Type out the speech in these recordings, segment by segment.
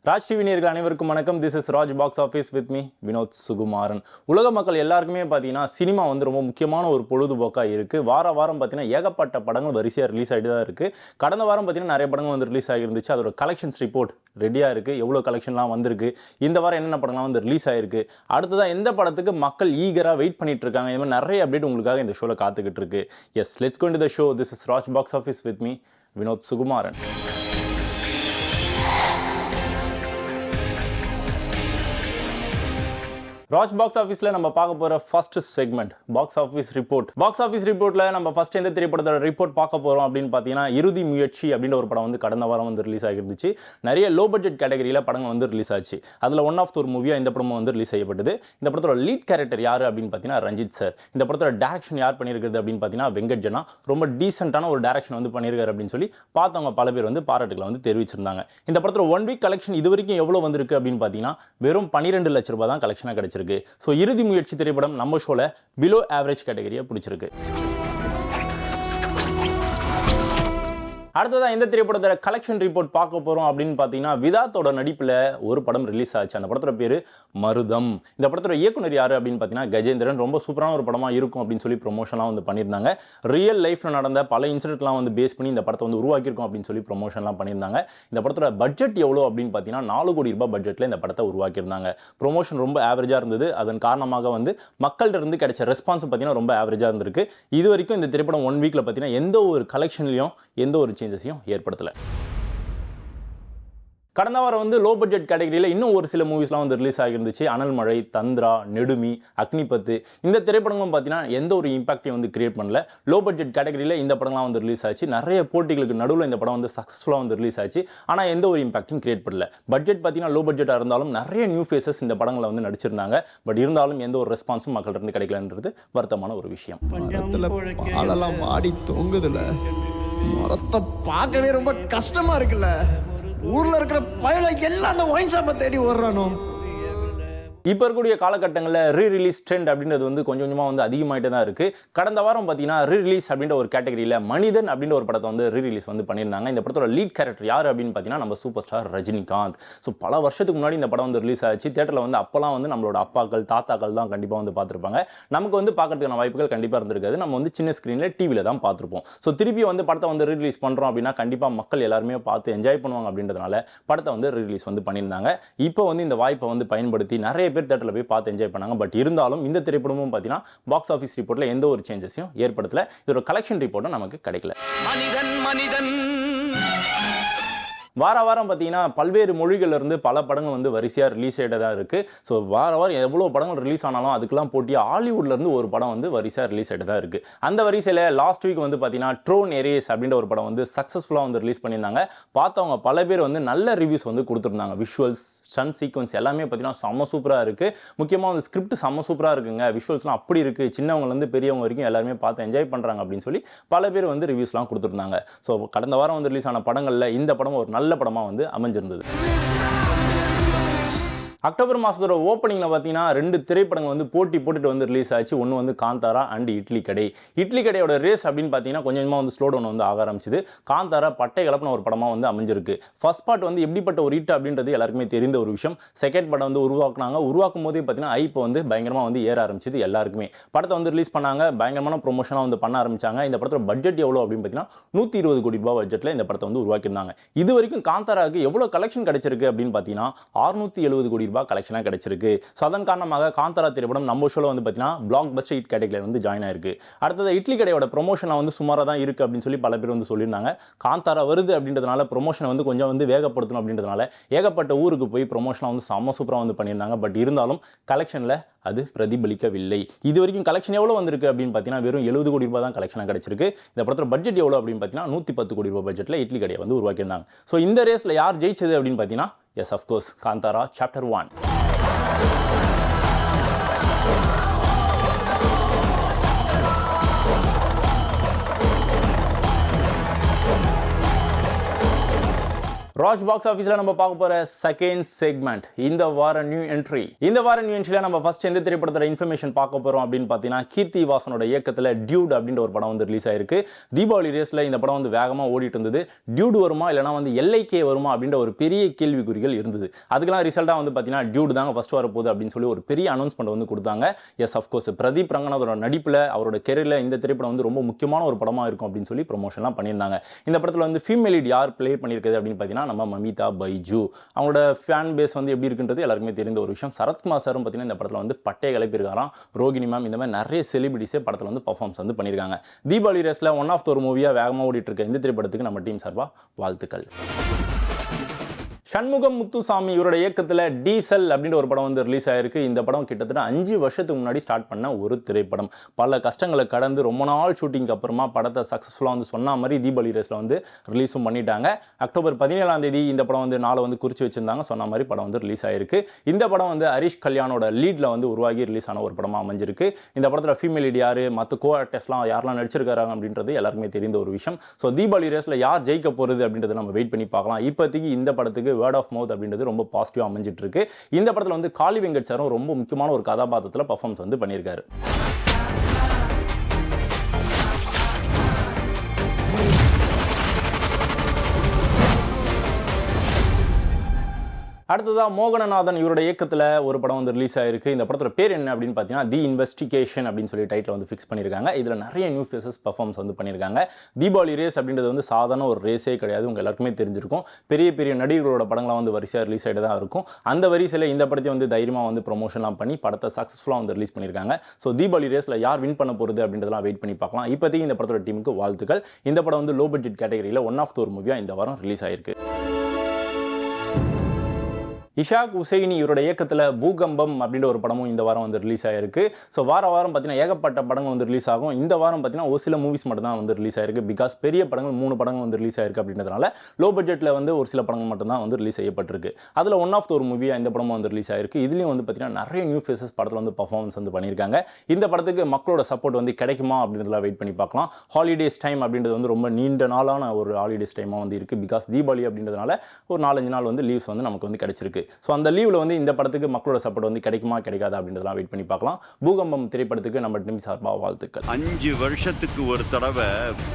Raj TV நேயர்கள் அனைவருக்கும் வணக்கம். This is Raj box office with me Vinod Sukumaran. உலக மக்கள் எல்லாருக்குமே பார்த்தீங்கன்னா சினிமா வந்து ரொம்ப முக்கியமான ஒரு பொழுதுபோக்காக இருக்குது. வாரம் பார்த்தீங்கன்னா ஏகப்பட்ட படங்கள் வரிசையாக ரிலீஸ் ஆகிட்டு தான் இருக்குது. கடந்த வாரம் பார்த்தீங்கன்னா நிறைய படங்கள் வந்து ரிலீஸ் ஆகிருந்துச்சு. அதோட கலெக்ஷன்ஸ் ரிப்போர்ட் ரெடியாக இருக்குது. எவ்வளோ கலெக்ஷன்லாம் வந்திருக்கு, இந்த வாரம் என்னென்ன படங்கள்லாம் வந்து ரிலீஸ் ஆகிருக்கு, அடுத்ததான் எந்த படத்துக்கு மக்கள் ஈகராக வெயிட் பண்ணிட்டு இருக்காங்க, இந்த மாதிரி நிறைய அப்டேட் உங்களுக்காக இந்த ஷோவில் காத்துக்கிட்டு இருக்கு. Yes, let's go into the show. This is Raj box office with me Vinod Sukumaran. Raj box ஆஃபீஸில் நம்ம பார்க்க போகிற first segment box office report. Box office ரிப்போர்ட்டில் நம்ம ஃபர்ஸ்ட் எந்த திரைப்படத்தோட ரிப்போர்ட் பார்க்க போகிறோம் அப்படின்னு பார்த்தீங்கன்னா, இறுதி முயற்சி அப்படின்ற ஒரு படம் வந்து கடந்த வாரம் வந்து ரிலீஸ் ஆகிருந்துச்சு. நிறைய லோ பட்ஜெட் கேட்டகரியில் படங்கள் வந்து ரிலீஸ் ஆச்சு. அதில் ஒன் ஆஃப் ஒரு மூவியாக இந்த படமும் வந்து ரிலீஸ் செய்யப்பட்டது. இந்த படத்தோட லீட் கேரக்டர் யார் அப்படின்னு பார்த்தீங்கன்னா ரஞ்சித் சார். இந்த படத்தோட டேரக்ஷன் யார் பண்ணியிருக்கிறது அப்படின்னு பார்த்தீங்கன்னா வெங்கட் ஜனா. ரொம்ப டீசென்ட்டான ஒரு டேரக்ஷன் வந்து பண்ணியிருக்காரு அப்படின்னு சொல்லி பார்த்தவங்க பல பேர் வந்து பாராட்டுகளை வந்து தெரிவிச்சிருந்தாங்க. இந்த படத்தோட 1 வீக் கலெக்ஷன் இது வரைக்கும் எவ்வளோ வந்திருக்கு அப்படின்னு பார்த்தீங்கன்னா வெறும் 12 லட்ச ரூபாய் தான் கலெக்ஷனாக கிடைச்சிருக்கு. ஸோ இறுதி முயற்சி திரைப்படம் நம்ம ஷோல பிலோ ஆவரேஜ் கேட்டகரியை பிடிச்சிருக்கு. அடுத்ததான் எந்த திரைப்படத்தோட கலெக்ஷன் ரிப்போர்ட் பார்க்க போகிறோம் அப்படின்னு பார்த்தீங்கன்னா, விதாத்தோட நடிப்பில் ஒரு படம் ரிலீஸ் ஆச்சு. அந்த படத்தோட பேர் மருதம். இந்த படத்தோட இயக்குனர் யார் அப்படின்னு பார்த்தீங்கன்னா கஜேந்திரன். ரொம்ப சூப்பரான ஒரு படமாக இருக்கும் அப்படின்னு சொல்லி ப்ரொமோஷன்லாம் வந்து பண்ணியிருந்தாங்க. ரியல் லைஃப்பில் நடந்த பல இன்சிடென்ட்லாம் வந்து பேஸ் பண்ணி இந்த படத்தை வந்து உருவாக்கியிருக்கோம் அப்படின்னு சொல்லி ப்ரொமோஷன்லாம் பண்ணியிருந்தாங்க. இந்த படத்தோட பட்ஜெட் எவ்வளோ அப்படின்னு பார்த்தீங்கன்னா 4 கோடி ரூபாய் பட்ஜெட்டில் இந்த படத்தை உருவாக்கியிருந்தாங்க. ப்ரொமோஷன் ரொம்ப ஆவரேஜாக இருந்தது. அதன் காரணமாக வந்து மக்கள்கிட்ட இருந்து கிடைச்ச ரெஸ்பான்ஸ் பார்த்தீங்கன்னா ரொம்ப ஆவரேஜாக இருந்திருக்கு. இது வரைக்கும் இந்த திரைப்படம் 1 வீக்கில் பார்த்தீங்கன்னா எந்த ஒரு கலெக்ஷன்லையும் எந்த ஒரு சேஞ்சஸையும் ஏற்படுத்தலை. கடந்த வாரம் வந்து லோ பட்ஜெட் கேட்டகரியில் இன்னும் ஒரு சில மூவிஸ்லாம் வந்து ரிலீஸ் ஆகிருந்துச்சு. அனல் மழை, தந்திரா, நெடுமி, அக்னிபத்து. இந்த திரைப்படங்களும் பார்த்தீங்கன்னா எந்த ஒரு இம்பாக்டையும் வந்து கிரியேட் பண்ணல. லோ பட்ஜெட் கேட்டகரியில் இந்த படம்லாம் வந்து ரிலீஸ் ஆச்சு. நிறைய போட்டிகளுக்கு நடுவில் இந்த படம் வந்து சக்ஸஸ்ஃபுல்லாக வந்து ரிலீஸ் ஆச்சு. ஆனால் எந்த ஒரு இம்பாக்டும் கிரியேட் பண்ணல. பட்ஜெட் பார்த்தீங்கன்னா லோ பட்ஜெட்டாக இருந்தாலும் நிறைய நியூ ஃபேஸஸ் இந்த படங்களை வந்து நடிச்சிருந்தாங்க. பட் இருந்தாலும் எந்த ஒரு ரெஸ்பான்ஸும் மக்கள்கிட்ட கிடைக்கலன்றது வருத்தமான ஒரு விஷயம். ஆடி தொங்குதுல மரத்தை பார்க்கவே ரொம்ப கஷ்டமா இருக்குல்ல. ஊர்ல இருக்கிற பயல எல்லாம் அந்த ஒயின் ஷாப்பை தேடி ஓடுறானோ. இப்போ இருக்கக்கூடிய காலகட்டங்களில் ரீரிலீஸ் ட்ரெண்ட் அப்படின்றது வந்து கொஞ்சம் கொஞ்சமாக வந்து அதிகமாகிட்டே தான் இருக்குது. கடந்த வாரம் பார்த்தீங்கன்னா ரீரிலீஸ் அப்படின்ற ஒரு கேட்டகரியில் மனிதன் அப்படின்ற ஒரு படத்தை வந்து ரீரிலீஸ் வந்து பண்ணியிருந்தாங்க. இந்த படத்தோட லீட் கேரக்டர் யார் அப்படின்னு பார்த்தீங்கன்னா நம்ம சூப்பர் ஸ்டார் ரஜினிகாந்த். ஸோ பல வருஷத்துக்கு முன்னாடி இந்த படம் வந்து ரிலீஸ் ஆச்சு. தியேட்டரில் வந்து அப்போலாம் வந்து நம்மளோட அப்பாக்கள் தாத்தாக்கள் தான் கண்டிப்பாக வந்து பார்த்துருப்பாங்க. நமக்கு வந்து பார்க்கறதுக்கான வாய்ப்புகள் கண்டிப்பாக இருந்திருக்காது. நம்ம வந்து சின்ன ஸ்க்ரீனில் டிவியில் தான் பார்த்துருப்போம். ஸோ திருப்பி வந்து படத்தை வந்து ரீரிலீஸ் பண்ணுறோம் அப்படின்னா கண்டிப்பாக மக்கள் எல்லாருமே பார்த்து என்ஜாய் பண்ணுவாங்க அப்படின்றதுனால படத்தை வந்து ரீரிலீஸ் வந்து பண்ணியிருந்தாங்க. இப்போ வந்து இந்த வாய்ப்பை வந்து பயன்படுத்தி நிறைய பேர் தியேட்டரில் போய் பார்த்து என்ஜாய் பண்ணாங்க. பட் இருந்தாலும் இந்த திரைப்படமும் பார்த்தீங்கன்னா பாக்ஸ் ஆஃபீஸ் ரிப்போர்ட்ல எந்த ஒரு சேஞ்சஸையும் ஏற்படுத்தல. இதோட கலெக்ஷன் ரிப்போர்ட்டும் நமக்கு கிடைக்கல. மனிதன் வாரம் பார்த்தீங்கன்னா பல்வேறு மொழிகள் இருந்து பல படங்கள் வந்து வரிசையாக ரிலீஸ் ஆகிட்டதாக இருக்குது. ஸோ வாரம் எவ்வளோ படங்கள் ரிலீஸ் ஆனாலும் அதுக்கெல்லாம் போட்டி ஹாலிவுட்லேருந்து ஒரு படம் வந்து வரிசையாக ரிலீஸ் ஆகிட்டதாக இருக்குது. அந்த வரிசையில் லாஸ்ட் வீக் வந்து பார்த்தீங்கன்னா ட்ரோன் எரேஸ் அப்படின்ற ஒரு படம் வந்து சக்ஸஸ்ஃபுல்லாக வந்து ரிலீஸ் பண்ணியிருந்தாங்க. பார்த்தவங்க பல பேர் வந்து நல்ல ரிவ்யூஸ் வந்து கொடுத்துருந்தாங்க. விஷுவல்ஸ், ஸ்டன் சீக்வன்ஸ் எல்லாமே பார்த்தீங்கன்னா செம்ம சூப்பராக இருக்குது. முக்கியமாக வந்து ஸ்கிரிப்ட் செம்ம சூப்பராக இருக்குங்க, விஷுவல்ஸ்லாம் அப்படி இருக்குது, சின்னவங்கலேருந்து பெரியவங்க வரைக்கும் எல்லாருமே பார்த்து என்ஜாய் பண்ணுறாங்க அப்படின்னு சொல்லி பல பேர் வந்து ரிவ்யூஸ்லாம் கொடுத்துருந்தாங்க. ஸோ கடந்த வாரம் வந்து ரிலீஸ் ஆன படங்களில் இந்த படம் ஒரு நல்ல படமாக வந்து அமைஞ்சிருந்தது. அக்டோபர் மாதத்தோட ஓப்பனிங்கில் பார்த்தீங்கன்னா 2 திரைப்படங்கள் வந்து போட்டி போட்டுட்டு வந்து ரிலீஸ் ஆச்சு. ஒன்று வந்து காந்தாரா அண்ட் இட்லி கடை. இட்லி கடையோட ரேஸ் அப்படின்னு பார்த்தீங்கன்னா கொஞ்சம் கொஞ்சமாக வந்து ஸ்லோ டவுன் வந்து ஆக ஆரம்பிச்சுது. காந்தாரா பட்டை கலப்பின ஒரு படமாக வந்து அமைஞ்சிருக்கு. ஃபர்ஸ்ட் பார்ட் வந்து எப்படிப்பட்ட ஒரு ஹிட் அப்படின்றது எல்லாருக்குமே தெரிந்த ஒரு விஷயம். செகண்ட் படம் வந்து உருவாக்கும் போதே பார்த்தீங்கன்னா ஐப்போ வந்து பயங்கரமாக வந்து ஏற ஆரம்பிச்சது எல்லாருக்குமே. படத்தை வந்து ரிலீஸ் பண்ணாங்க, பயங்கரமான ப்ரொமோஷனாக வந்து பண்ண ஆரம்பிச்சாங்க. இந்த படத்தோட பட்ஜெட் எவ்வளோ அப்படின்னு பார்த்தீங்கன்னா 120 கோடி ரூபாய் பட்ஜெட்டில் இந்த படத்தை வந்து உருவாக்கியிருந்தாங்க. இது வரைக்கும் காந்தாராவுக்கு எவ்வளோ கலெக்ஷன் கிடைச்சிருக்கு அப்படின்னு பார்த்தீங்கன்னா 670 கோடி ரூபாய் கலெக்ஷனாக கிடைச்சிருக்கு. ஸோ அதன் காரணமாக காந்தாரா திரைப்படம் நம்ம ஷோவில் வந்து பார்த்தீங்கன்னா பிளாக் பஸ்டர் ஹிட் கேட்டகரியில் வந்து ஜாயின் ஆயிருக்கு. அடுத்தது இட்லி கடையோட ப்ரொமோஷனில் வந்து சுமாராக தான் இருக்குது அப்படின்னு சொல்லி பல பேர் வந்து சொல்லியிருந்தாங்க. காந்தாரா வருது அப்படின்றதுனால ப்ரொமோஷனை வந்து கொஞ்சம் வந்து வேகப்படுத்தணும் அப்படின்றதுனால ஏகப்பட்ட ஊருக்கு போய் ப்ரொமோஷனாக வந்து செம்ம சூப்பராக வந்து பண்ணியிருந்தாங்க. பட் இருந்தாலும் கலெக்ஷனில் அது பிரதிபலிக்கவில்லை. இது வரைக்கும் கலெக்ஷன் எவ்வளோ வந்திருக்கு அப்படின்னு பார்த்தீங்கன்னா வெறும் 70 கோடி ரூபாய் தான் கலெக்ஷனாக கிடைச்சிருக்கு. இந்த படத்தோட பட்ஜெட் எவ்வளோ அப்படின்னு பார்த்தீங்கன்னா 110 கோடி ரூபாய் பட்ஜெட்டில் இட்லி கடையை வந்து உருவாக்கியிருந்தாங்க. ஸோ இந்த ரேஸில் யார் ஜெயிச்சது அப்படின்னு பார்த்தீங்கன்னா yes of course Kantara chapter 1. Raj box ஆஃபீஸில் நம்ம பார்க்க போகிற செகண்ட் செக்மெண்ட் இந்த வார நியூ என்ட்ரி. இந்த வார நியூ என்ட்ரியில் நம்ம ஃபர்ஸ்ட் எந்த திரைப்படத்தோட இன்ஃபர்மேஷன் பார்க்க போகிறோம் அப்படின்னு பார்த்தீங்கன்னா, கீர்த்தி வாசனோட இயக்கத்தில் டியூட் அப்படின்ற ஒரு படம் வந்து ரிலீஸ் ஆயிருக்கு. தீபாவளி ரேஸில் இந்த படம் வந்து வேகமாக ஓடிட்டு இருந்தது. டியூட் வருமா இல்லைனா வந்து எல்ஐகே வருமா அப்படின்ற ஒரு பெரிய கேள்விக்குறிகள் இருந்தது. அதுக்கெல்லாம் ரிசல்ட்டாக வந்து பார்த்தீங்கன்னா டியூட் தாங்க ஃபர்ஸ்ட் வரப்போகுது அப்படின்னு சொல்லி ஒரு பெரிய அனௌன்ஸ்மெண்ட் வந்து கொடுத்தாங்க. எஸ் அஃப்கோர்ஸ் பிரதீப் ரங்கநாதோட நடிப்பில் அவரோட கெரியரில் இந்த திரைப்படம் வந்து ரொம்ப முக்கியமான ஒரு படமாக இருக்கும் அப்படின்னு சொல்லி ப்ரொமோஷன்லாம் பண்ணியிருந்தாங்க. இந்த படத்தில் வந்து ஃபீமேல் லீட் யார் ப்ளே பண்ணியிருக்குது அப்படின்னு பார்த்தீங்கன்னா, நம்ம மமிதா பைஜு. அவங்களோட ஃபேன் பேஸ் வந்து எப்படி இருக்குன்றது எல்லாருக்குமே தெரிந்த ஒரு விஷயம். சரத்குமார் சாரும் பார்த்தீங்கன்னா இந்த படத்தில் வந்து பட்டையை கிளப்பியிருக்காராம். ரோகிணி மேம், இந்த மாதிரி நிறைய செலிபிரிட்டிஸே படத்தில் வந்து பர்ஃபார்மன்ஸ் வந்து பண்ணியிருக்காங்க. தீபாவளி ரேஸில் ஒன் ஆஃப் த ஒரு மூவியாக வேகமாக ஓடிட்டு இருக்க இந்த திரைப்படத்துக்கு நம்ம டீம் சார்பாக வாழ்த்துக்கள். சண்முகம் முத்துசாமி இவரோட இயக்கத்தில் டீசல் அப்படின்ற ஒரு படம் வந்து ரிலீஸ் ஆயிருக்கு. இந்த படம் கிட்டத்தட்ட 5 வருஷத்துக்கு முன்னாடி ஸ்டார்ட் பண்ண ஒரு திரைப்படம். பல கஷ்டங்களை கடந்து ரொம்ப நாள் ஷூட்டிங்க்கு அப்புறமா படத்தை சக்ஸஸ்ஃபுல்லாக வந்து சொன்ன மாதிரி தீபாவளி ரேஸில் வந்து ரிலீஸும் பண்ணிட்டாங்க. அக்டோபர் 17ஆம் தேதி இந்த படம் வந்து நாளை வந்து குறித்து வச்சிருந்தாங்க. சொன்ன மாதிரி படம் வந்து ரிலீஸ் ஆயிருக்கு. இந்த படம் வந்து ஹரிஷ் கல்யாணோட லீடில் வந்து உருவாகி ரிலீஸ் ஆன ஒரு படமாக அமைஞ்சிருக்கு. இந்த படத்தில் ஃபீமேல் லீட் யார், மற்ற கோ ஆக்டர்ஸ்லாம் யாரெல்லாம் நடிச்சிருக்காங்க அப்படின்றது எல்லாருக்குமே தெரிந்த ஒரு விஷயம். ஸோ தீபாவளி ரேஸில் யார் ஜெயிக்க போகிறது அப்படின்றத நம்ம வெயிட் பண்ணி பார்க்கலாம். இப்போதைக்கு இந்த படத்துக்கு வேர்ட் ஆஃப் மவுத் அப்படின்றது ரொம்ப பாசிட்டிவா அமைஞ்சிட்டு இருக்கு. இந்த படத்துல வந்து காளி வெங்கட் சாரும் ரொம்ப முக்கியமான ஒரு கதாபாத்திரத்துல பெர்ஃபார்மன்ஸ் வந்து பண்ணியிருக்காரு. அடுத்ததாக மோகனநாதன் இவரோட இயக்கத்தில் ஒரு படம் வந்து ரிலீஸ் ஆயிருக்கு. இந்த படத்தோட பேர் என்ன அப்படின்னு பார்த்தீங்கன்னா, தி இன்வெஸ்டிகேஷன் அப்படின்னு சொல்லி டைட்டில் வந்து ஃபிக்ஸ் பண்ணியிருக்காங்க. இதில் நிறைய நியூ ஃபேஸஸ் பர்ஃபார்மன்ஸ் வந்து பண்ணியிருக்காங்க. தீபாவளி ரேஸ் அப்படின்றது வந்து சாதாரண ஒரு ரேஸே கிடையாது. உங்கள் எல்லாருக்குமே தெரிஞ்சிருக்கும். பெரிய பெரிய நடிகர்களோட படங்களாக வந்து வரிசையாக ரிலீஸ் ஆகிட்டு தான் இருக்கும். அந்த வரிசையில் இந்த படத்தை வந்து தைரியமாக வந்து ப்ரொமோஷன்லாம் பண்ணி படத்தை சக்ஸஸ்ஃபுல்லாக வந்து ரிலீஸ் பண்ணியிருக்காங்க. ஸோ தீபாவளி ரேஸில் யார் வின் பண்ண போகிறது அப்படின்றதெல்லாம் வெயிட் பண்ணி பார்க்கலாம். இப்போதைக்கு இந்த படத்தோட டீமுக்கு வாழ்த்துக்கள். இந்த படம் வந்து லோ பட்ஜெட் கேட்டகரியில் ஒன் ஆஃப் த ஒரு மூவியாக இந்த வாரம் ரிலீஸ் ஆயிருக்கு. இஷாக் ஹுசைனி இவரோட இயக்கத்தில் பூகம்பம் அப்படின்ற ஒரு படமும் இந்த வாரம் வந்து ரிலீஸ் ஆயிருக்கு. ஸோ வாரம் பார்த்தீங்கன்னா ஏகப்பட்ட படங்கள் வந்து ரிலீஸ் ஆகும். இந்த வாரம் பார்த்தீங்கன்னா ஒரு சில மூவிஸ் மட்டும் தான் வந்து ரிலீஸ் ஆயிருக்கு. பிகாஸ் பெரிய படங்கள் 3 படங்கள் வந்து ரிலீஸ் ஆயிருக்கு அப்படின்றதுனால லோ பட்ஜெட்டில் வந்து ஒரு சில படங்கள் மட்டும் தான் வந்து ரிலீஸ் செய்யப்பட்டிருக்கு. அதில் ஒன் ஆஃப் த ஒரு மூவியாக இந்த படமும் வந்து ரிலீஸ் ஆயிருக்கு. இதுலேயும் வந்து பார்த்தீங்கன்னா நிறைய நியூ ஃபேஸஸ் படத்தில் வந்து பர்ஃபார்மன்ஸ் வந்து பண்ணியிருக்காங்க. இந்த படத்துக்கு மக்களோட சப்போர்ட் வந்து கிடைக்குமா அப்படின்றதுலாம் வெயிட் பண்ணி பார்க்கலாம். ஹாலிடேஸ் டைம் அப்படின்றது வந்து ரொம்ப நீண்ட நாளான ஒரு ஹாலிடேஸ் டைமாக வந்து இருக்குது. பிகாஸ் தீபாவளி அப்படின்றதுனால ஒரு 4-5 நாள் வந்து லீவ்ஸ் வந்து நமக்கு வந்து கிடைச்சிருக்கு. ஸோ அந்த லீவில் வந்து இந்த படத்துக்கு மக்களோட சப்போர்ட் வந்து கிடைக்குமா கிடைக்காதா அப்படின்றதெல்லாம் வெயிட் பண்ணி பார்க்கலாம். பூகம்பம் திரைப்படத்துக்கு நம்ம டீம் சார்பாக வாழ்த்துக்கள். 5 வருஷத்துக்கு ஒரு தடவை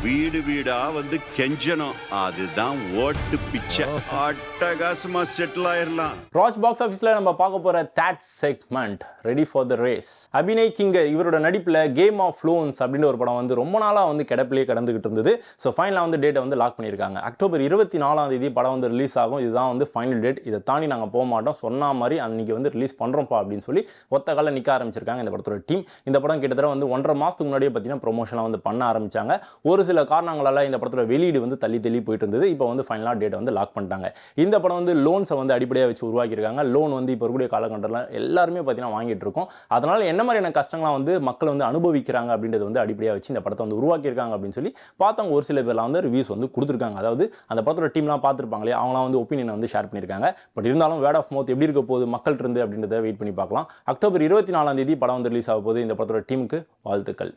வீடு வீடா வந்து கெஞ்சணும். அதுதான் ஓட்டு பிச்சை. அட்டகாசமா செட்டில் ஆயிரலாம். ராஜ் பாக்ஸ் ஆஃபீஸில் நம்ம பார்க்க போகிற தேட் segment ready for the race. Abhinay Kinger இவரோட நடிப்பில் கேம் ஆஃப் லோன்ஸ் அப்படின்ற ஒரு படம் வந்து ரொம்ப நாளாக வந்து கிடப்பிலேயே கடந்துகிட்டு இருந்தது. ஸோ ஃபைனலாக வந்து டேட்டை வந்து லாக் பண்ணியிருக்காங்க. அக்டோபர் 24ஆம் தேதி படம் வந்து ரிலீஸ் ஆகும். இதுதான் வந்து ஃபைனல் டேட். இதை தாண்டி நாங்கள் போக மாட்டோம். சொன்ன மாதிரி அன்னைக்கு வந்து ரிலீஸ் பண்ணுறோம்ப்பா அப்படின்னு சொல்லி ஒத்த கால நிற்க ஆரம்பிச்சிருக்காங்க இந்த படத்தோட டீம். இந்த படம் கிட்டத்தட்ட வந்து 1.5 மாதத்துக்கு முன்னாடியே பார்த்தீங்கன்னா ப்ரொமோஷனாக வந்து பண்ண ஆரம்பிச்சாங்க. ஒரு சில காரணங்களால் இந்த படத்தோட வெளியீடு வந்து தள்ளி போயிட்டு இருந்தது. இப்போ வந்து ஃபைனலாக டேட்டை வந்து லாக் பண்ணிட்டாங்க. இந்த படம் வந்து லோன்ஸை வந்து அடிப்படையாக வச்சு உருவாக்கியிருக்காங்க. லோன் வந்து இப்போ இருக்கக்கூடிய காலகட்டத்தில் எல்லாருமே பார்த்தீங்கன்னா வாங்கிட்டு இருக்கோம். அதனால் என்ன மாதிரியான கஷ்டங்களாக வந்து மக்கள் வந்து அனுபவிக்கிறாங்க அப்படின்றது வந்து அடிப்படையாக வச்சு இந்த படத்தை வந்து உருவாக்கியிருக்காங்க அப்படின்னு சொல்லி பார்த்தவங்க ஒரு சில பேர்லாம் வந்து ரிவ்யூஸ் வந்து கொடுத்துருக்காங்க. அதாவது அந்த படத்தோட டீம்லாம் பார்த்துருப்பாங்களே, அவங்களாம் வந்து ஒப்பீனியன் வந்து ஷேர் பண்ணியிருக்காங்க. பட் இருந்தாலும் வேர்ட் ஆஃப் மவுத் எப்படி இருக்க போகுது மக்கள் இருந்து அப்படின்றத வெயிட் பண்ணி பார்க்கலாம். அக்டோபர் 24ஆம் தேதி படம் வந்து ரிலீஸ் ஆக போகுது. இந்த படத்தோட டீமுக்கு வாழ்த்துக்கள்.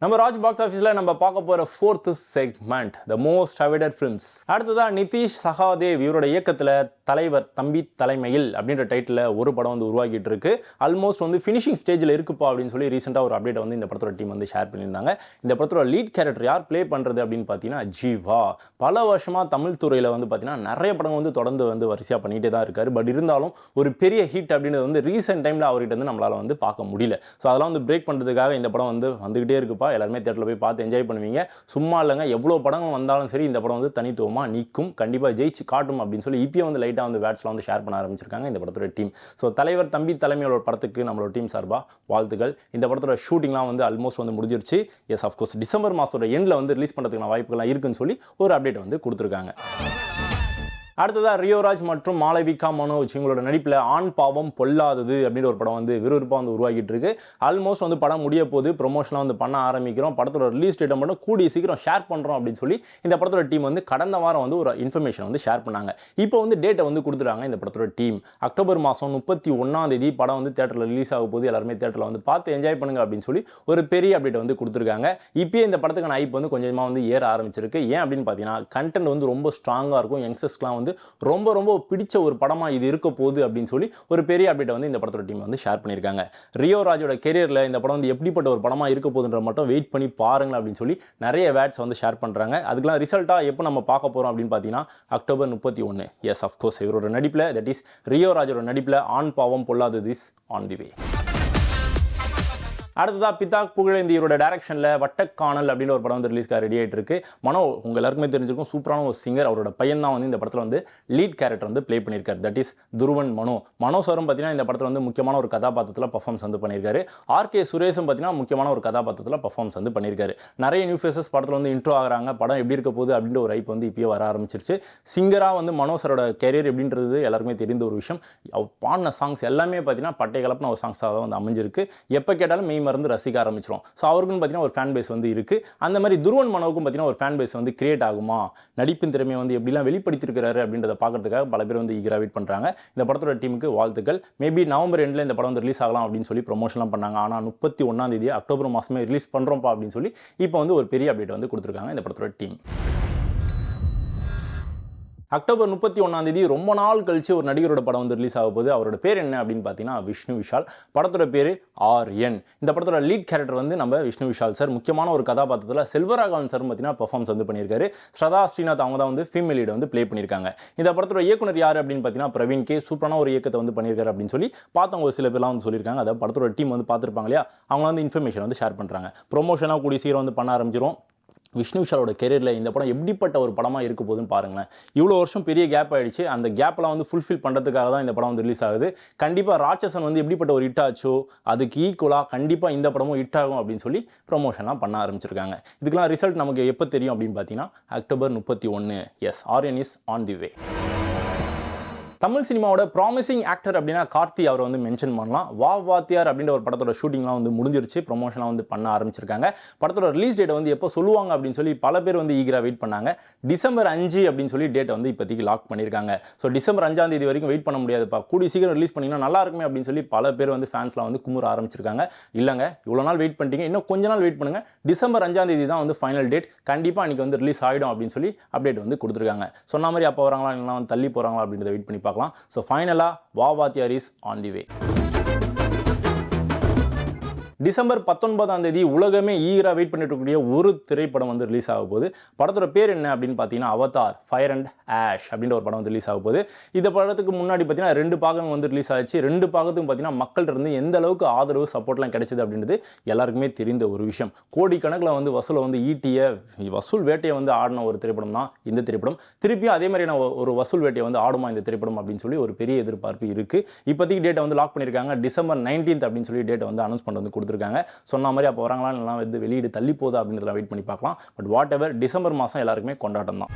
நம்ம ராஜ் பாக்ஸ் ஆஃபீஸில் நம்ம பார்க்க போகிற 4th segment the most awaited films. அடுத்ததாக நிதிஷ் சகாதேவ் இவரோட இயக்கத்தில் தலைவர் தம்பி தலைமையில் அப்படின்ற டைட்டில் ஒரு படம் வந்து உருவாக்கிட்டு இருக்கு. ஆல்மோஸ்ட் வந்து ஃபினிஷிங் ஸ்டேஜில் இருக்குப்பா அப்படின்னு சொல்லி ரீசெண்டாக ஒரு அப்டேட் வந்து இந்த படத்தோட டீம் வந்து ஷேர் பண்ணியிருந்தாங்க. இந்த படத்தோட லீட் கேரக்டர் யார் ப்ளே பண்ணுறது அப்படின்னு பார்த்தீங்கன்னா ஜீவா. பல வருஷமாக தமிழ் துறையில் வந்து பார்த்தீங்கன்னா நிறைய படங்கள் வந்து தொடர்ந்து வந்து வரிசையாக பண்ணிகிட்டே தான் இருக்காரு. பட் இருந்தாலும் ஒரு பெரிய ஹிட் அப்படின்றது வந்து ரீசெண்ட் டைமில் அவர்கிட்ட வந்து நம்மளால் வந்து பார்க்க முடியல. ஸோ அதெல்லாம் வந்து பிரேக் பண்ணுறதுக்காக இந்த படம் வந்து வந்துகிட்டே இருக்குப்பா. எல்லாருமே தியேட்டரில் போய் பார்த்து என்ஜாய் பண்ணுவீங்க. சும்மா இல்லைங்க, எவ்வளோ படங்கள் வந்தாலும் சரி இந்த படம் வந்து தனித்துவமாக நிற்கும், கண்டிப்பாக ஜெயிச்சு காட்டும் அப்படின்னு சொல்லி இப்பயே வந்து லைட்டாக வந்து வேட்ஸ்லாம் வந்து ஷேர் பண்ண ஆரம்பிச்சிருக்காங்க இந்த படத்தோட டீம். ஸோ தலைவர் தம்பி தலைமையோட படத்துக்கு நம்மளோட டீம் சார்பாக வாழ்த்துக்கள். இந்த படத்தோட ஷூட்டிங்லாம் வந்து ஆல்மோஸ்ட் வந்து முடிஞ்சிருச்சு. எஸ் அஃப்கோர்ஸ் டிசம்பர் மாதத்தோட எண்டில் வந்து ரிலீஸ் பண்ணுறதுக்கான வாய்ப்புகள்லாம் இருக்குன்னு சொல்லி ஒரு அப்டேட் வந்து கொடுத்துருக்காங்க. அடுத்ததாக ரியோராஜ் மற்றும் மாளவிகா மனோஜ் இவங்களோட நடிப்பில் ஆண் பாவம் பொல்லாதது அப்படின்ற ஒரு படம் வந்து விறுவிறுப்பாக வந்து உருவாகிட்டு இருக்கு. ஆல்மோஸ்ட் வந்து படம் முடிய போது ப்ரொமோஷனாக வந்து பண்ண ஆரம்பிக்கிறோம். படத்தோட ரிலீஸ் டேட்டை மட்டும் கூடிய சீக்கிரம் ஷேர் பண்ணுறோம் அப்படின்னு சொல்லி இந்த படத்தோட டீம் வந்து கடந்த வாரம் வந்து ஒரு இன்ஃபர்மேஷன் வந்து ஷேர் பண்ணாங்க. இப்போ வந்து டேட்டை வந்து கொடுத்துட்டாங்க இந்த படத்தோட டீம். அக்டோபர் மாதம் 31 படம் வந்து தேட்டரில் ரிலீஸ் ஆக போது எல்லாருமே தேட்டரில் வந்து பார்த்து என்ஜாய் பண்ணுங்க அப்படின்னு சொல்லி ஒரு பெரிய அப்டேட் வந்து கொடுத்துருக்காங்க. இப்போயே இந்த படத்துக்கான ஹைப் வந்து கொஞ்சமாக வந்து ஏற ஆரம்பிச்சிருக்கு. ஏன் அப்படின்னு பார்த்தீங்கன்னா கண்டென்ட் வந்து ரொம்ப ஸ்ட்ராங்காக இருக்கும். யங்ஸ்டர்ஸ்க்குலாம் வந்து ரொம்ப ரொம்ப பிடிச்ச ஒரு படமாக இது இருக்க போகுது அப்படின்னு சொல்லி ஒரு பெரிய அப்டேட் வந்து இந்த படத்தோட டீம் வந்து ஷேர் பண்ணியிருக்காங்க. ரியோராஜோட கெரியரில் இந்த படம் வந்து எப்படிப்பட்ட ஒரு படமாக இருக்க போகுதுன்ற மட்டும் வெயிட் பண்ணி பாருங்க அப்படின்னு சொல்லி நிறைய வேட்ஸ் வந்து ஷேர் பண்ணுறாங்க. அதுக்கெல்லாம் ரிசல்ட்டாக எப்போ நம்ம பார்க்க போகிறோம் அப்படின்னு பார்த்தீங்கன்னா அக்டோபர் 31. எஸ் அஃப்கோர்ஸ் இவரோட நடிப்பில் தட் இஸ் ரியோராஜோட நடிப்பில் ஆண் பாவம் பொல்லாதது இஸ் ஆன் தி வே. அடுத்ததாக பிதாக் புகழேந்தியோட டைரக்ஷனில் வட்டக்கானல் அப்படின்ற ஒரு படம் வந்து ரிலீஸ்க்காக ரெடி ஆகிட்டு இருக்கு. மனோ உங்கள் எல்லாருக்குமே தெரிஞ்சிருக்கும், சூப்பரான ஒரு சிங்கர். அவரோட பையன் தான் வந்து இந்த படத்தில் வந்து லீட் கேரக்டர் வந்து ப்ளே பண்ணியிருக்காரு. தட் இஸ் துருவன் மனோ சாரும் பார்த்தீங்கன்னா இந்த படத்தில் வந்து முக்கியமான ஒரு கதாபாத்திரத்தில் பர்ஃபார்மன்ஸ் வந்து பண்ணியிருக்காரு. ஆர்கே சுரேஷும் பார்த்தீங்கன்னா முக்கியமான ஒரு கதாபாத்திரத்தில் பர்ஃபார்மன்ஸ் வந்து பண்ணியிருக்காரு. நிறைய நியூ ஃபேஸஸ் படத்தில் வந்து இன்ட்ரோ ஆகிறாங்க. படம் எப்படி இருக்க போகுது அப்படின்ற ஒரு ஹைப் வந்து இப்போயே வர ஆரம்பிச்சிருச்சு. சிங்கராக வந்து மனோ சாரோட கெரியர் எப்படின்றது எல்லாருக்குமே தெரிந்த ஒரு விஷயம். அவர் பாடின சாங்ஸ் எல்லாமே பார்த்தீங்கன்னா பட்டை கலப்பின ஒரு சாங்ஸாக தான் வந்து அமைஞ்சிருக்கு. எப்போ கேட்டாலும் மெய் மருந்து ரசிக்க ஆரம்பிச்சிடும். ஸோ அவருக்குன்னு பார்த்தீங்கன்னா ஒரு ஃபேன் பேஸ் வந்து இருக்குது. அந்த மாதிரி துருவன் மனோவுக்கும் பார்த்தீங்கன்னா ஒரு ஃபேன் பேஸ் வந்து கிரியேட் ஆகுமா, நடிப்பின் திறமையை வந்து எப்படிலாம் வெளிப்படுத்தியிருக்கிறாரு அப்படின்றத பார்க்கறதுக்காக பல பேர் வந்து ஈகராக வெயிட் பண்ணுறாங்க. இந்த படத்தோட டீமுக்கு வாழ்த்துக்கள். மேபி நவம்பர் எண்டில் இந்த படம் வந்து ரிலீஸ் ஆகலாம் அப்படின்னு சொல்லி ப்ரொமோஷன்லாம் பண்ணாங்க. ஆனால் 31 அக்டோபர் மாதமே ரிலீஸ் பண்ணுறோம்ப்பா அப்படின்னு சொல்லி இப்போ வந்து ஒரு பெரிய அப்டேட் வந்து கொடுத்துருக்காங்க இந்த படத்தோட டீம். அக்டோபர் 31 ரொம்ப நாள் கழிச்சு ஒரு நடிகரோட படம் வந்து ரிலீஸ் ஆக போகுது. அவரோட பேர் என்ன அப்படின்னு பார்த்தீங்கன்னா விஷ்ணு விஷால். படத்தோட பேர் ஆர்யன். இந்த படத்தோட லீட் கேரக்டர் வந்து நம்ம விஷ்ணு விஷால் சார். முக்கியமான ஒரு கதாபாத்திரத்தில் செல்வராகவன் சார் பார்த்தீங்கன்னா பர்ஃபார்மன்ஸ் வந்து பண்ணியிருக்காரு. ஸ்ரதா ஸ்ரீநாத் அவங்க தான் வந்து ஃபீமேல் லீடை வந்து ப்ளே பண்ணியிருக்காங்க. இந்த படத்தோட இயக்குனர் யார் அப்படின்னு பார்த்தீங்கன்னா பிரவீன் கே. சூப்பரான ஒரு இயக்கத்தை வந்து பண்ணியிருக்காரு அப்படின்னு சொல்லி பார்த்தவங்க ஒரு சில பேர்லாம் வந்து சொல்லியிருக்காங்க. அதை படத்தோட டீம் வந்து பார்த்துருப்பாங்க இல்லையா, அவங்க வந்து இன்ஃபர்மேஷன் வந்து ஷேர் பண்ணுறாங்க. ப்ரொமோஷனாக கூடிய சீக்கிரம் வந்து பண்ண ஆரம்பிச்சிடும். விஷ்ணு விஷாலோட கெரியரில் இந்த படம் எப்படிப்பட்ட ஒரு படமாக இருக்க போதுன்னு பாருங்களேன். இவ்வளோ வருஷம் பெரிய கேப் ஆகிடுச்சு. அந்த கேப்லாம் வந்து ஃபுல்ஃபில் பண்ணுறதுக்காக தான் இந்த படம் வந்து ரிலீஸ் ஆகுது. கண்டிப்பாக ராட்சசன் வந்து எப்படிப்பட்ட ஒரு ஹிட் ஆச்சோ அதுக்கு ஈக்குவலாக கண்டிப்பாக இந்த படமும் ஹிட் ஆகும் அப்படின்னு சொல்லி ப்ரொமோஷன்லாம் பண்ண ஆரம்பிச்சிருக்காங்க. இதுக்கெல்லாம் ரிசல்ட் நமக்கு எப்போ தெரியும் அப்படின்னு பார்த்தீங்கன்னா October 31. Yes, Aryan is on the way. Tamil சினிமாவோட ப்ராமிசிங் ஆக்டர் அப்படின்னா கார்த்தி அவரை வந்து மென்ஷன் பண்ணலாம். வாத்தியார் அப்படின்ற ஒரு படத்தோட ஷூட்டிங்லாம் வந்து முடிஞ்சிருச்சு. ப்ரொமோஷனாக வந்து பண்ண ஆரம்பிச்சிருக்காங்க. படத்தோட ரிலீஸ் டேட்டை வந்து எப்போ சொல்லுவாங்க அப்படின்னு சொல்லி பல பேர் வந்து ஈகராக வெயிட் பண்ணாங்க. டிசம்பர் 5 அப்படின்னு சொல்லி டேட்டை வந்து இப்போதைக்கு லாக் பண்ணியிருக்காங்க. ஸோ டிசம்பர் 5 வரைக்கும் வெயிட் பண்ண முடியாதுப்பா, கூடி சீக்கிரம் ரிலீஸ் பண்ணிங்கன்னா நல்லா இருக்குமே அப்படின்னு சொல்லி பல பேர் வந்து ஃபேன்ஸ்லாம் வந்து குமுற ஆரம்பிச்சிருக்காங்க. இல்லைங்க, இவ்வளோ நாள் வெயிட் பண்ணிட்டீங்க, இன்னும் கொஞ்ச நாள் வெயிட் பண்ணுங்கள். டிசம்பர் 5 தான் வந்து ஃபைனல் டேட். கண்டிப்பாக அன்றைக்கி வந்து ரிலீஸ் ஆகிடும் அப்படின்னு சொல்லி அப்டேட் வந்து கொடுத்துருக்காங்க. சொன்ன மாதிரி அப்போ வராங்களா இல்லைனா வந்து தள்ளி போகிறாங்களா அப்படின்றத வெயிட் பண்ணி பார்க்கலாம். ஸோ ஃபைனலாக வாத்தியார் is on the way. December 19 உலகமே ஈகராக வெயிட் பண்ணிட்டு இருக்கக்கூடிய ஒரு திரைப்படம் வந்து ரிலீஸ் ஆக போகுது. படத்தோட பேர் என்ன அப்படின்னு பார்த்தீங்கன்னா அவதார் ஃபயர் அண்ட் ஆஷ் அப்படின்ற ஒரு படம் வந்து ரிலீஸ் ஆக போகுது. இந்த படத்துக்கு முன்னாடி பார்த்தீங்கன்னா 2 பாகம் வந்து ரிலீஸ் ஆச்சு. 2 பாகத்துக்கும் பார்த்தீங்கன்னா மக்கள்கிட்ட இருந்து எந்த அளவுக்கு ஆதரவு சப்போர்ட்லாம் கிடைச்சது அப்படின்றது எல்லாருக்குமே தெரிந்த ஒரு விஷயம். கோடிக்கணக்கில் வந்து வசூலை வந்து ஈட்டிய வசூல் வேட்டையை வந்து ஆடின ஒரு திரைப்படம் தான் இந்த திரைப்படம். திருப்பியும் அதே மாதிரியான ஒரு வசூல் வேட்டையை வந்து ஆடுமா இந்த திரைப்படம் அப்படின்னு சொல்லி ஒரு பெரிய எதிர்பார்ப்பு இருக்குது. இப்போதைக்கு டேட்டை வந்து லாக் பண்ணியிருக்காங்க. டிசம்பர் 19 அப்படின்னு சொல்லி டேட்டை வந்து அனௌன்ஸ் பண்ணி வந்து கொடுத்துருக்காங்க. சொன்ன மாதிரி அப்போ வராங்களா இல்லைனா வந்து வெளியீடு தள்ளி போகுதா அப்படின்றத வெயிட் பண்ணி பார்க்கலாம். பட் வாட் எவர், டிசம்பர் மாதம் எல்லாருக்குமே கொண்டாட்டம் தான்.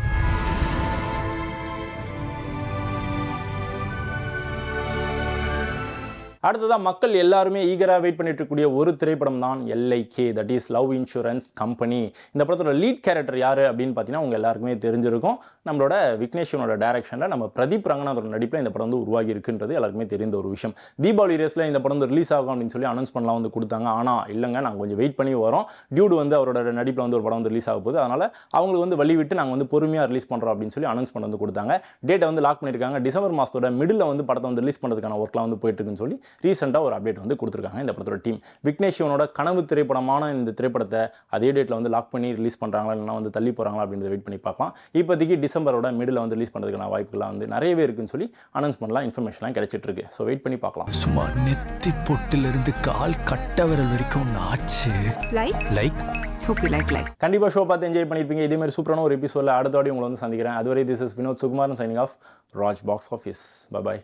அடுத்ததாக மக்கள் எல்லாருமே ஈகராக வெயிட் பண்ணிட்டு இருக்கக்கூடிய ஒரு திரைப்படம் தான் LIK, that is love insurance company. இந்த படத்தோட லீட் கேரக்டர் யார் அப்படின்னு பார்த்தீங்கன்னா உங்கள் எல்லாருக்குமே தெரிஞ்சிருக்கும். நம்மளோட விக்னேஷனோட டைரக்ஷனில் நம்ம பிரதீப் ரங்கநாதோட நடிப்பில் இந்த படம் வந்து உருவாகி இருக்குன்றது எல்லாருக்குமே தெரிந்த ஒரு விஷயம். தீபாவளி ரேஸில் இந்த படம் வந்து ரிலீஸ் ஆகும் அப்படின்னு சொல்லி அனௌன்ஸ் பண்ணலாம் வந்து கொடுத்தாங்க. ஆனால் இல்லைங்க, நாங்கள் கொஞ்சம் வெயிட் பண்ணி வரோம். டியூட் வந்து அவரோட நடிப்பில் வந்து ஒரு படம் வந்து ரிலீஸ் ஆக போகுது. அதனால் அவங்களுக்கு வந்து வழி விட்டு நாங்கள் வந்து பொறுமையாக ரிலீஸ் பண்ணுறோம் அப்படின்னு சொல்லி அனௌன்ஸ் பண்ணி வந்து கொடுத்தாங்க. டேட்டை வந்து லாக் பண்ணியிருக்காங்க. டிசம்பர் மாதத்தோட மிடில் வந்து படத்தை வந்து ரிலீஸ் பண்ணுறதுக்கான ஒர்க்லாம் வந்து போயிட்டு இருக்குன்னு சொல்லி ரீசெண்டாக ஒரு அப்டேட் வந்து கொடுத்துருக்காங்க இந்த படத்தோட டீம். விக்னேஷ் சிவனோட கனவு திரைப்படமான இந்த திரைப்படத்தை அதே டேட்டில் வந்து லாக் பண்ணி ரிலீஸ் பண்ணுறாங்களா இல்லைனா வந்து தள்ளி போகிறாங்களா அப்படின்றத வெயிட் பண்ணி பார்க்கலாம். இப்போதைக்கு டிசம்பரோட மிடில் வந்து ரிலீஸ் பண்ணுறதுக்கான வாய்ப்புகள்லாம் வந்து நிறையவே இருக்குன்னு சொல்லி அனௌன்ஸ் பண்ணலாம், இன்ஃபர்மேஷன்லாம் கிடைச்சிட்டு இருக்கு. ஸோ வெயிட் பண்ணி பார்க்கலாம். சும்மா நெத்தி பொட்டிலிருந்து கால் கட்ட விரல் வரைக்கும் நாச்சு. லைக் கண்டிப்பாக ஷோ பார்த்து என்ஜாய் பண்ணியிருப்பீங்க. இதே மாதிரி சூப்பரான ஒரு எபிசோடில் அடுத்த வாட்டி உங்களை வந்து சந்திக்கிறேன். அதுவரை this is Vinod Sukumaran signing off Raj box office. By.